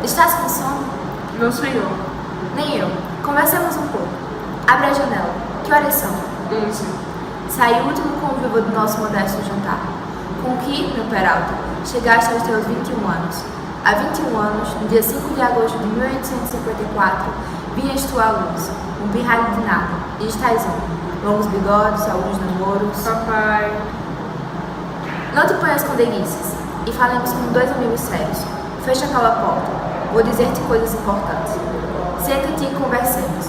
Estás com sono? Não, senhor. Nem eu. Conversemos um pouco. Abre a janela. Que horas são? 11. Sai o último convívio do nosso modesto jantar. Com que, meu Peralta, chegaste aos teus 21 anos. Há 21 anos, no dia 5 de agosto de 1854, vinhas tu à luz, um pirralho de nada, e estás homem. Longos bigodes, alguns namoros. Papai. Não te ponhas com delícias, e falemos como dois amigos sérios. Fecha aquela porta. Vou dizer-te coisas importantes. Senta-te e conversemos.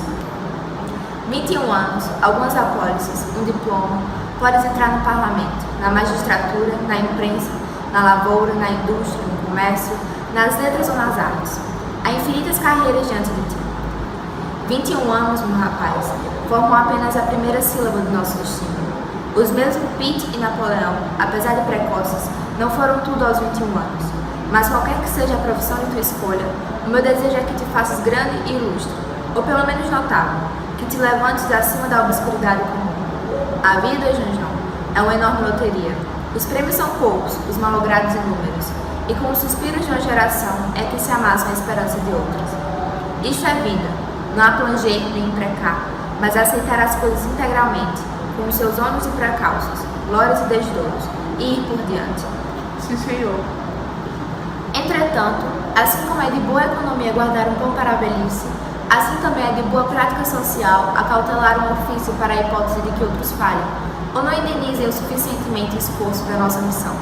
21 anos, algumas apólices, um diploma, podes entrar no parlamento, na magistratura, na imprensa, na lavoura, na indústria, no comércio, nas letras ou nas artes. Há infinitas carreiras diante de ti. 21 anos, meu rapaz, formam apenas a primeira sílaba do nosso destino. Os mesmos Pitt e Napoleão, apesar de precoces, não foram tudo aos 21 anos. Mas qualquer que seja a profissão de tua escolha, o meu desejo é que te faças grande e ilustre, ou pelo menos notável, que te levantes acima da obscuridade comum. A vida, Janjão, é uma enorme loteria. Os prêmios são poucos, os malogrados inúmeros, e com os suspiros de uma geração é que se amassa a esperança de outras. Isto é vida, não há planger nem imprecar, mas aceitar as coisas integralmente, com os seus ônus e precalços, glórias e desdouros, e ir por diante. Sim, senhor. Entretanto, assim como é de boa economia guardar um pão para a velhice, assim também é de boa prática social acautelar um ofício para a hipótese de que outros falhem, ou não indenizem o suficientemente o esforço da nossa missão.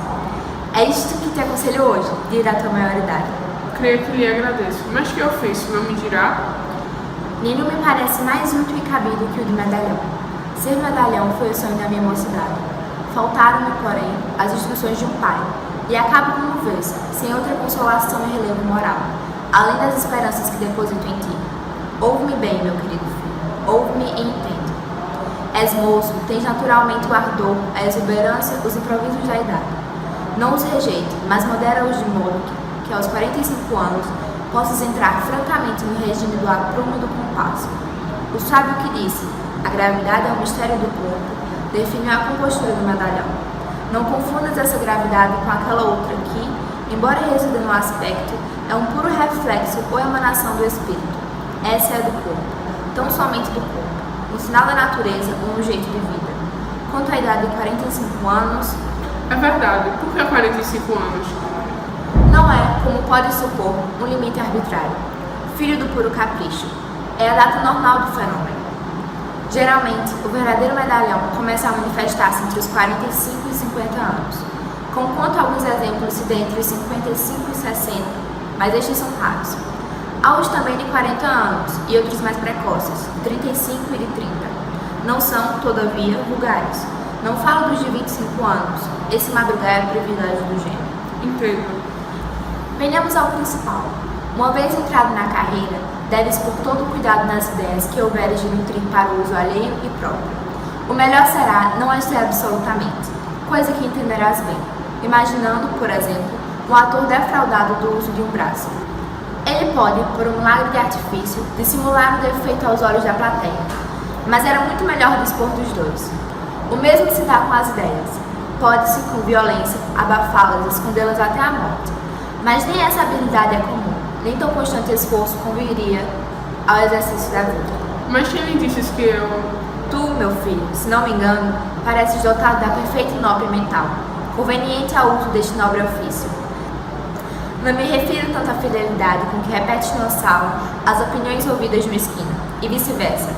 É isto que te aconselho hoje, de ir à tua maioridade. Creio que lhe agradeço, mas que ofício não me dirá? Nenhum me parece mais útil e cabido que o de medalhão. Ser medalhão foi o sonho da minha mocidade. Faltaram-me, porém, as instruções de um pai, e acabo como vês, sem outra consolação e relevo moral, além das esperanças que deposito em ti. Ouve-me bem, meu querido filho, ouve-me e entende. És moço, tens naturalmente o ardor, a exuberância, os improvisos da idade. Não os rejeite, mas modera-os de modo que aos 45 anos possas entrar francamente no regime do aprumo e do compasso. O sábio que disse, a gravidade é um mistério do corpo, definiu a compostura do medalhão. Não confundas essa gravidade com aquela outra que, embora resida no aspecto, é um puro reflexo ou emanação do espírito. Essa é do corpo, tão somente do corpo, um sinal da natureza ou um jeito de vida. Quanto à idade de 45 anos... É verdade. Por que 45 anos? Não é, como pode supor, um limite arbitrário, filho do puro capricho. É a data normal do fenômeno. Geralmente, o verdadeiro medalhão começa a manifestar-se entre os 45 e 50 anos, conquanto alguns exemplos se dêem entre os 55 e 60, mas estes são raros. Há os também de 40 anos e outros mais precoces, de 35 e de 30. Não são, todavia, vulgares. Não falo dos de 25 anos, esse madrugar é privilégio do gênero. Entendo. Venhamos ao principal. Uma vez entrado na carreira, deves pôr todo o cuidado nas ideias que houveres de nutrir para o uso alheio e próprio. O melhor será não as ter absolutamente, coisa que entenderás bem, imaginando, por exemplo, um ator defraudado do uso de um braço. Ele pode, por um milagre de artifício, dissimular o defeito aos olhos da plateia, mas era muito melhor dispor dos dois. O mesmo se dá com as ideias. Pode-se, com violência, abafá-las, escondê-las até a morte. Mas nem essa habilidade é comum, nem tão constante esforço conviria ao exercício da vida. Mas quem lhe disse que eu... Tu, meu filho, se não me engano, pareces dotado da perfeita inópia mental, conveniente ao uso deste nobre ofício. Não me refiro tanto à fidelidade com que repetes na sala as opiniões ouvidas no esquina, e vice-versa,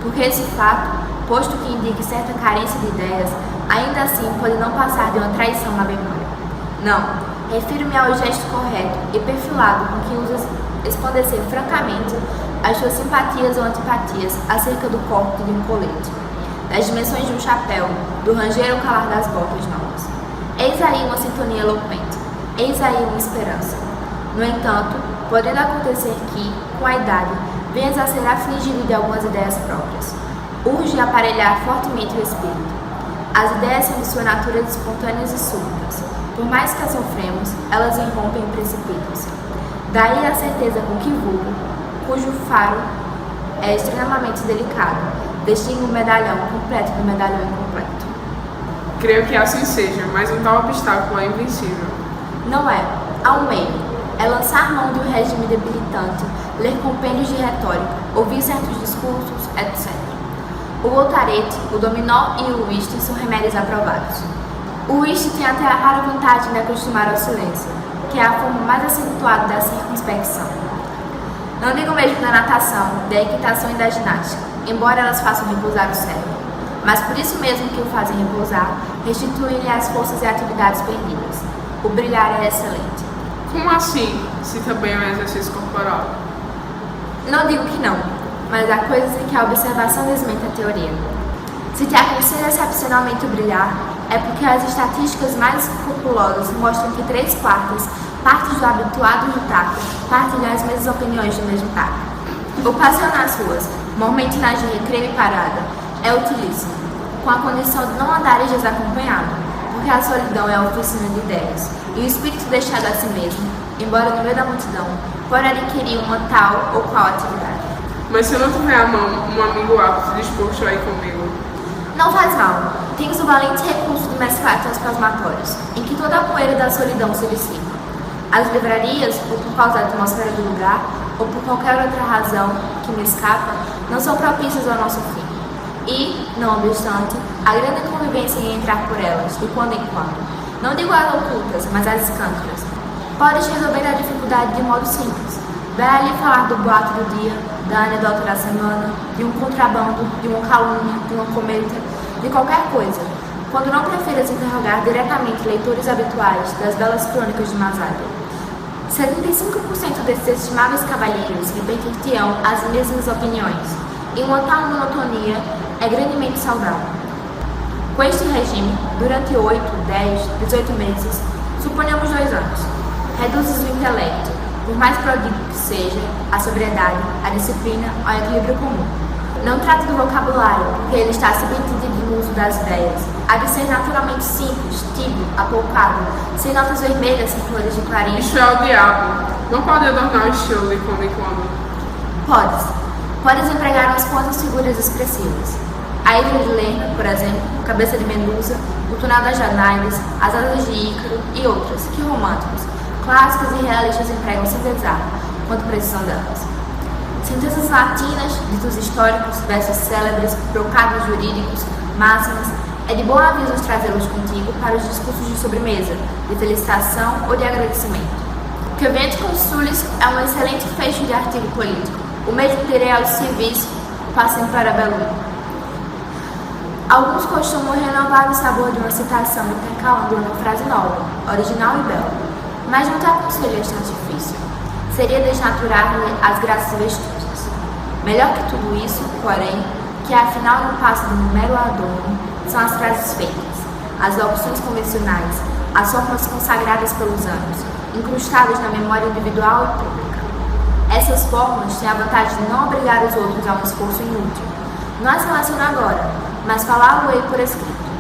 porque esse fato, posto que indique certa carência de ideias, ainda assim pode não passar de uma traição na memória. Não, refiro-me ao gesto correto e perfilado com que usas esclarecer francamente as suas simpatias ou antipatias acerca do corte de um colete, das dimensões de um chapéu, do ranger ou calar das botas novas. Eis aí uma sintonia eloquente, eis aí uma esperança. No entanto, podendo acontecer que, com a idade, venhas a ser afligido de algumas ideias próprias. Urge aparelhar fortemente o espírito. As ideias são de sua natureza espontâneas e súbitas. Por mais que as sofremos, elas irrompem e precipitam-se. Daí a certeza com que vulgo, cujo faro é extremamente delicado, distingue o medalhão completo do medalhão incompleto. Creio que assim seja, mas um tal obstáculo é invencível. Não é. Há um meio. é lançar mão de um regime debilitante, ler compêndios de retórica, ouvir certos discursos, etc. O voltarete, o dominó e o whist são remédios aprovados. O whist tem até a rara vantagem de acostumar ao silêncio, que é a forma mais acentuada da circunspecção. Não digo mesmo da natação, da equitação e da ginástica, embora elas façam repousar o cérebro, mas por isso mesmo que o fazem repousar, restituem-lhe as forças e atividades perdidas. O brilhar é excelente. Como assim, se também é um exercício corporal? Não digo que não, mas há coisas em que a observação desmente a teoria. Se te aconselho excepcionalmente o brilhar, é porque as estatísticas mais populosas mostram que 3/4 partes do habituado do taco partilham as mesmas opiniões do mesmo taco. O passeio nas ruas, momentos de recreio e parada, é utilíssimo, com a condição de não andares desacompanhado, porque a solidão é a oficina de ideias, e o espírito deixado a si mesmo, embora no meio da multidão, pode adquirir uma tal ou qual atividade. Mas se eu não tiver à mão um amigo apto disposto a ir comigo? Não faz mal, tens o valente recurso do mesclado transpalmatórios, em que toda a poeira da solidão se dissipa. As livrarias, ou por causa da atmosfera do lugar, ou por qualquer outra razão que me escapa, não são propícias ao nosso fim. E, não obstante, a grande convivência em entrar por elas, de quando em quando. Não digo as ocultas, mas as escândalas. Podes resolver a dificuldade de modo simples. Vai ali falar do boato do dia, da anedota da semana, de um contrabando, de uma calúnia, de uma cometa, de qualquer coisa, quando não prefiras interrogar diretamente leitores habituais das belas crônicas de Masada. 75% desses estimáveis cavalheiros repetir-te-ão as mesmas opiniões, e uma tal monotonia é grandemente saudável. Com este regime, durante 8, 10, 18 meses, suponhamos 2 anos, reduzes o intelecto, por mais prodígio que seja, a sobriedade, a disciplina ao equilíbrio comum. Não trate do vocabulário, porque ele está subentendido no uso das ideias. Há de ser naturalmente simples, tíbido, apoucado, sem notas vermelhas, sem flores de clarim. Isso é o diabo. Não pode adornar o estilo de quando em quando. Podes empregar umas quantas figuras expressivas. A Hidra de Lerna, por exemplo, Cabeça de Medusa, o Túnel das Janaides, As Asas de Ícaro e outras, que românticos, clássicos e realistas empregam sem pesar, quando precisam delas. Sentenças latinas, ditos históricos, versos célebres, brocados jurídicos, máximas, é de bom aviso trazê-los contigo para os discursos de sobremesa, de felicitação ou de agradecimento. Que o Vento Consulis é um excelente fecho de artigo político, o mesmo terei ao serviço, passem para Belu. Alguns costumam renovar o sabor de uma citação intercalando uma frase nova, original e bela, mas não te aconselho este artifício. Seria desnaturar-lhe as graças vestosas. Melhor que tudo isso, porém, que afinal não passa de um mero adorno, são as frases feitas, as locuções convencionais, as formas consagradas pelos anos, incrustadas na memória individual e pública. Essas formas têm a vantagem de não obrigar os outros a um esforço inútil. Não as relaciono agora, mas falá-lo-ei por escrito.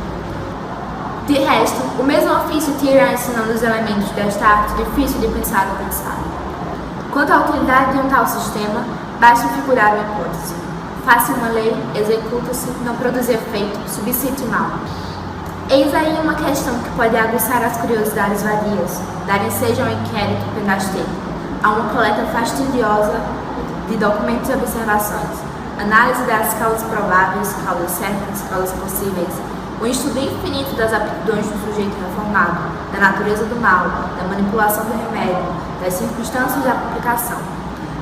De resto, o mesmo ofício te irá ensinando os elementos desta arte difícil de pensar ou pensar. Quanto à utilidade de um tal sistema, basta figurar uma hipótese. Faça uma lei, executa-se, não produz efeito, subsiste mal. Eis aí uma questão que pode aguçar as curiosidades vadias, dar ensejo a um inquérito pendasteiro, a uma coleta fastidiosa de documentos e observações, análise das causas prováveis, causas certas, causas possíveis, o estudo infinito das aptidões do sujeito reformado, da natureza do mal, da manipulação do remédio, das circunstâncias da aplicação.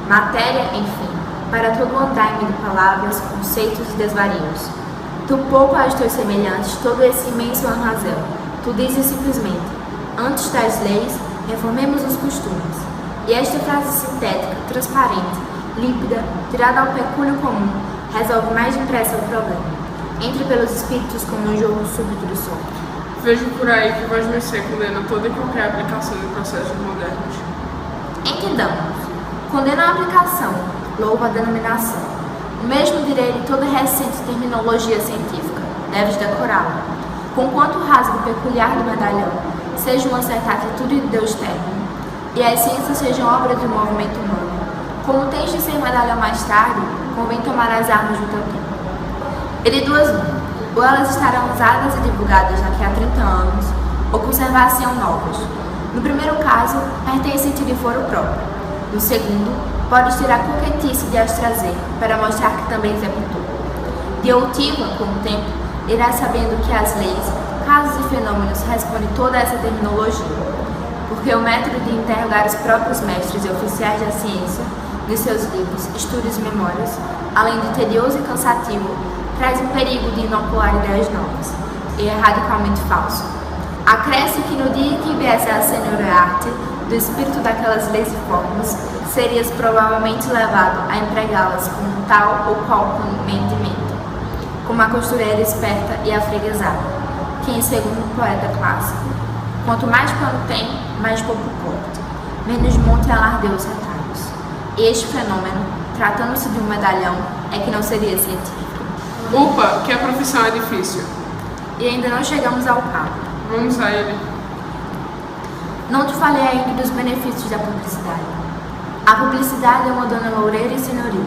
Matéria, enfim, para todo o andaime de palavras, conceitos e desvarios. Tu pouco aos teus semelhantes todo esse imenso arrasel. Tu dizes simplesmente, antes das leis, reformemos os costumes. E esta frase sintética, transparente, límpida, tirada ao pecúlio comum, resolve mais depressa o problema. Entre pelos espíritos como um jogo súbito do som. Vejo por aí que vais mercê condena toda e qualquer aplicação de processos modernos. Entendamos. Condena a aplicação, louva a denominação. O mesmo direi de toda recente terminologia científica. Deves decorá-la. Conquanto o rasgo peculiar do medalhão seja uma certa atitude de Deus terno, e as ciências sejam obra de um movimento humano. Como tens de ser medalhão mais tarde, convém tomar as armas do teu tempo. E de duas ou elas estarão usadas e divulgadas daqui a 30 anos, ou conservar-se-ão novas. No primeiro caso, pertence-te de foro próprio. No segundo, podes tirar coquetice de as trazer, para mostrar que também executou. De outiva, com o tempo, irás sabendo que as leis, casos e fenômenos respondem toda essa terminologia, porque o método de interrogar os próprios mestres e oficiais da ciência, nos seus livros, estudos e memórias, além de tedioso e cansativo, traz um perigo de inocular ideias novas, e é radicalmente falso. Acresce que no dia em que viesse a senhorear-te do espírito daquelas leis e formas, serias provavelmente levado a empregá-las com tal ou qual comedimento, como a costureira esperta e afreguesada, que, segundo o poeta clássico, quanto mais pano tem, mais pouco corta, menos monte e alardeia os retalhos. Este fenômeno, tratando-se de um medalhão, é que não seria científico. Upa, que a profissão é difícil. E ainda não chegamos ao cabo. Vamos a ele. Não te falei ainda dos benefícios da publicidade. A publicidade é uma dona loureira e senhoril,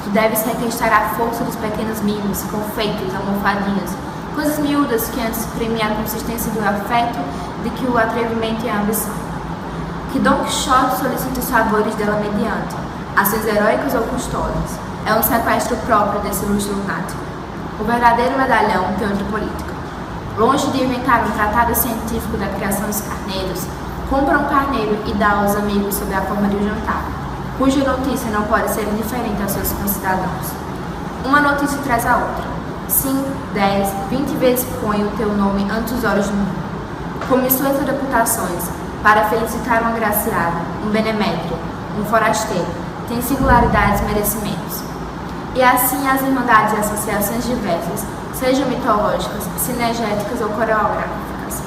que deve se requestar à força dos pequenos mimos, confeitos, almofadinhas, coisas miúdas que antes premiam a consistência do afeto de que o atrevimento e a ambição. Que Dom Quixote solicita os favores dela mediante ações heróicas ou custosas. É um sequestro próprio desse luxo lunático. O verdadeiro medalhão tem outra política. Longe de inventar um tratado científico da criação dos carneiros, compra um carneiro e dá aos amigos sob a forma de um jantar, cuja notícia não pode ser indiferente aos seus concidadãos. Uma notícia traz a outra. 5, 10, 20 vezes põe o teu nome ante os olhos do mundo. Comissões ou deputações para felicitar um agraciado, um benemétrio, um forasteiro, tem singularidades e merecimentos. E assim as irmandades e associações diversas, sejam mitológicas, cinegéticas ou coreográficas.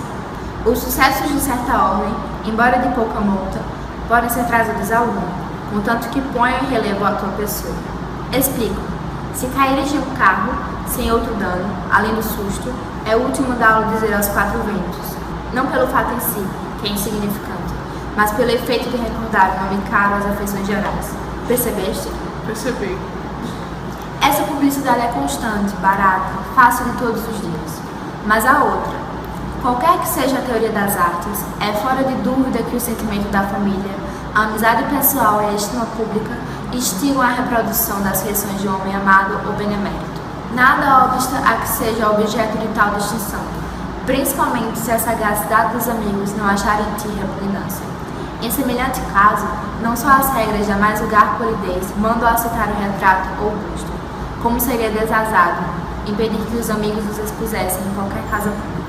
Os sucessos de certa ordem, embora de pouca monta, podem ser trazidos ao mundo, contanto que ponham em relevo a tua pessoa. Explico. Se caíres de um carro, sem outro dano, além do susto, é útil mandá-lo dizer aos quatro ventos, não pelo fato em si, que é insignificante, mas pelo efeito de recordar o nome caro às afeições gerais. Percebeste? Percebi. Essa publicidade é constante, barata, fácil de todos os dias. Mas a outra, qualquer que seja a teoria das artes, é fora de dúvida que o sentimento da família, a amizade pessoal e a estima pública instigam a reprodução das feições de um homem amado ou benemérito. Nada obsta a que seja objeto de tal distinção, principalmente se a sagacidade dos amigos não achar em ti repugnância. Em semelhante caso, não só as regras de mais vulgar polidez mandam aceitar o retrato ou busto, como seria desazado impedir que os amigos os expusessem em qualquer casa pública.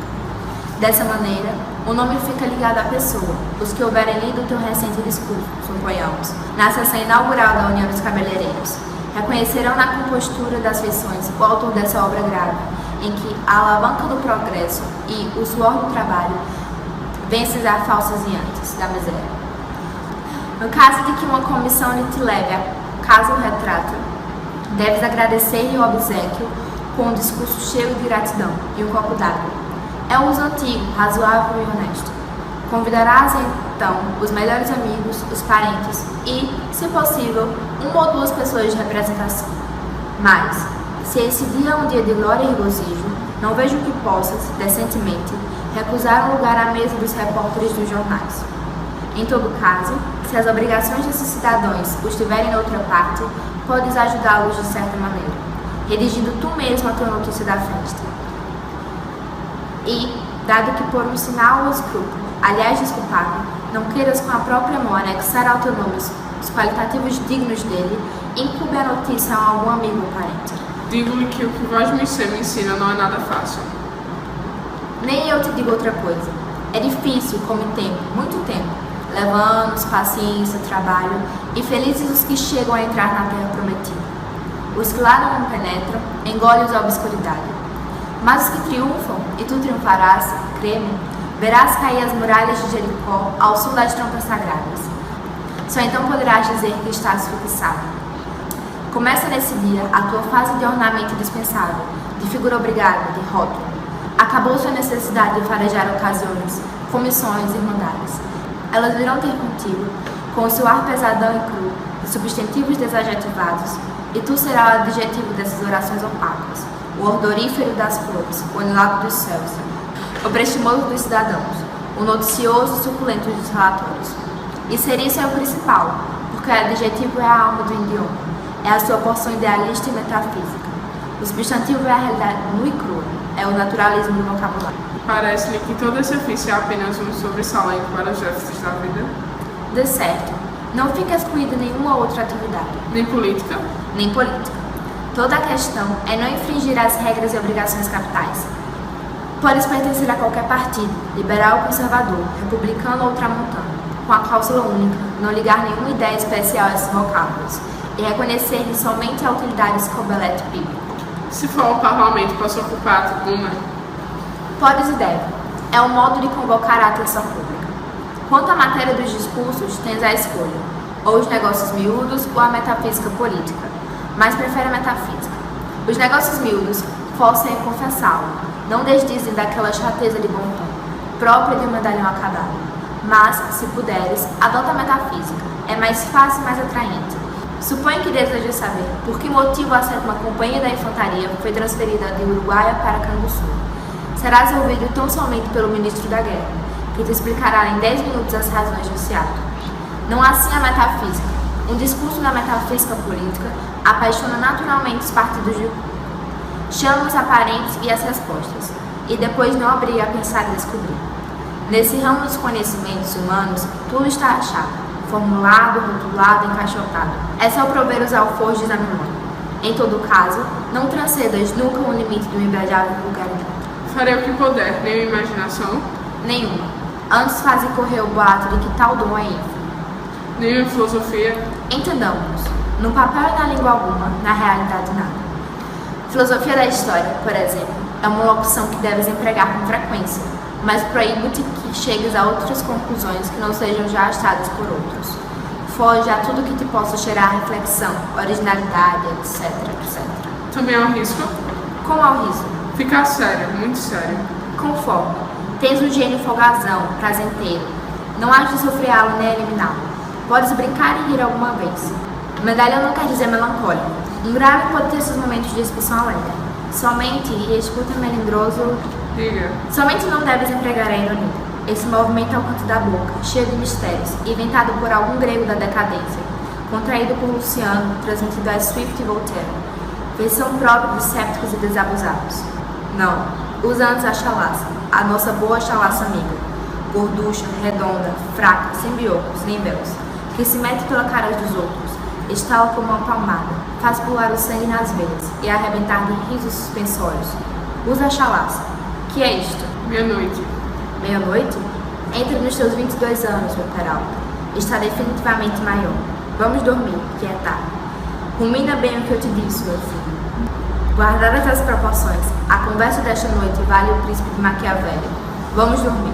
Dessa maneira, o nome fica ligado à pessoa. Os que houverem lido o teu recente discurso, suponhamos, na sessão inaugural da União dos Cabeleireiros, reconhecerão na compostura das feições o autor dessa obra grave, em que a alavanca do progresso e o suor do trabalho vencem a falsiziantes da miséria. No caso de que uma comissão lhe te leve a casa ou retrato, deves agradecer-lhe o obséquio com um discurso cheio de gratidão e um copo d'água. É um uso antigo, razoável e honesto. Convidarás então os melhores amigos, os parentes e, se possível, uma ou duas pessoas de representação. Mas, se esse dia é um dia de glória e regozijo, não vejo que possas, decentemente, recusar um lugar à mesa dos repórteres dos jornais. Em todo caso, se as obrigações desses cidadãos os tiverem noutra parte, podes ajudá-los de certa maneira, redigindo tu mesmo a tua notícia da festa. E, dado que por um sinal ou escrúpulo, aliás desculpável, não queiras com a própria mão anexar ao teu nome os qualitativos dignos dele, incube a notícia a algum amigo ou parente. Digo-lhe que o que vais me ensina não é nada fácil. Nem eu te digo outra coisa. É difícil, come tempo, muito tempo. Leva anos, paciência, trabalho, e felizes os que chegam a entrar na terra prometida. Os que lá não penetram, engolem-os à obscuridade. Mas os que triunfam, e tu triunfarás, crê-me, verás cair as muralhas de Jericó ao som das trompas sagradas. Só então poderás dizer que estás fixado. Começa nesse dia a tua fase de ornamento dispensável, de figura obrigada, de rótulo. Acabou-se a necessidade de farejar ocasiões, comissões e irmandades. Elas virão ter contigo, com o seu ar pesadão e cru, de substantivos desajetivados, e tu serás o adjetivo dessas orações opacas, o odorífero das flores, o anilago dos céus, o prestimoso dos cidadãos, o noticioso e suculento dos relatórios. Inserir-se é o principal, porque o adjetivo é a alma do idioma, é a sua porção idealista e metafísica. O substantivo é a realidade nua e crua, é o naturalismo do vocabulário. Parece-lhe que todo esse ofício é apenas um sobressalento para os déficits da vida? De certo, não fica excluída nenhuma outra atividade. Nem política? Nem política. Toda a questão é não infringir as regras e obrigações capitais. Podes pertencer a qualquer partido, liberal ou conservador, republicano ou tramontano, com a cláusula única, não ligar nenhuma ideia especial a esses vocábulos, e reconhecer-lhe somente a utilidade escobelete bíblico. Se for ao parlamento, posso ocupar a tribuna? Podes e deve. É um modo de convocar a atenção pública. Quanto à matéria dos discursos, tens a escolha, ou os negócios miúdos ou a metafísica política, mas prefere a metafísica. Os negócios miúdos forçam a confessá-lo, não desdizem daquela chateza de bom tom, própria de um medalhão acabado. Mas, se puderes, adota a metafísica. É mais fácil e mais atraente. Suponho que desejas saber por que motivo a 7ª Companhia da Infantaria foi transferida de Uruguaia para Canguçu. Serás ouvido tão somente pelo ministro da Guerra, que te explicará em 10 minutos as razões desse ato. Não assim a metafísica. Um discurso da metafísica política apaixona naturalmente os partidos de chama os aparentes e as respostas, e depois não obriga a pensar e descobrir. Nesse ramo dos conhecimentos humanos, tudo está achado, formulado, rotulado, encaixotado. É só prover os alforjes da memória. Em todo caso, não transcedas nunca o limite do imbradiável vulgaridade. Farei o que puder, nenhuma imaginação? Nenhuma. Antes faze correr o boato de que tal dom é ínfimo. Nenhuma filosofia? Entendamos-nos. No papel e na língua alguma, na realidade nada. Filosofia da história, por exemplo, é uma locução que deves empregar com frequência, mas proíbo-te que chegues a outras conclusões que não sejam já achadas por outros. Foge a tudo que te possa cheirar reflexão, originalidade, etc, etc. Também há um risco? Como ao risco? Ficar sério, muito sério. Conforme. Tens um gênio folgazão, prazenteiro. Não has de sofreá-lo nem eliminá-lo. Podes brincar e rir alguma vez. Medalhão não quer dizer melancólico. Um grave pode ter seus momentos de discussão alegre. Somente, e escuta melindroso, Diga. somente não deves empregar a ironia. Esse movimento é o canto da boca, cheio de mistérios, inventado por algum grego da decadência, contraído por Luciano, transmitido a Swift e Voltaire. Versão própria dos sépticos e desabusados. Não, usa antes a chalaça, a nossa boa chalaça amiga, gorducha, redonda, fraca, sem biocos, nem véus, que se mete pela cara dos outros, estala como uma palmada, faz pular o sangue nas veias e arrebentar de risos suspensórios. Usa a chalaça. Que é isto? Meia-noite. Meia-noite? Entra nos teus 22 anos, meu Peralta. Está definitivamente maior. Vamos dormir, que é tarde. Rumina bem o que eu te disse, meu filho. Guardadas as proporções, a conversa desta noite vale o príncipe de Maquiavel. Vamos dormir.